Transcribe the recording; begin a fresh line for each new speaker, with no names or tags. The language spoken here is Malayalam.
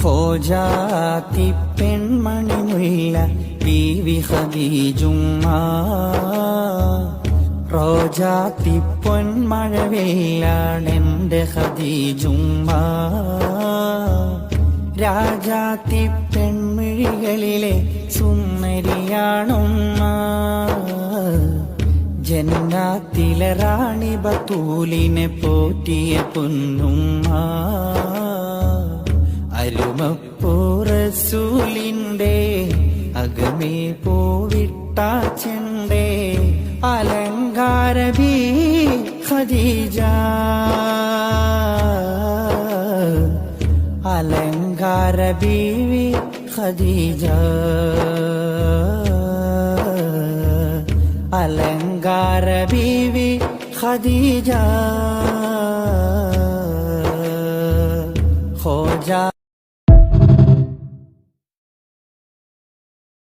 ഖോജാത്തി പെൺമണി മുല്ല ബീവി ഖദീജുമ്മ റോജാത്തി പൊന്മഴവില്ലാണെന്റെ ഖദീജുമ്മ രാജാത്തി പെൺമിഴികളിലെ സുന്ദരിയാണുമ്മ ജന്നാത്തിലെ റാണി ബത്തൂലിനെ പോറ്റിയ പൊന്നുമ്മ അരുമപ്പൂ റസൂലിന്റെ അകമേ പൂവിട്ടാച്ചെന്റെ അലങ്കാര ബീ ഖദീജ അലങ്കാര ബീവി ഖദീജ അലങ്കാര ബീവി ഖദീജ ഖോജ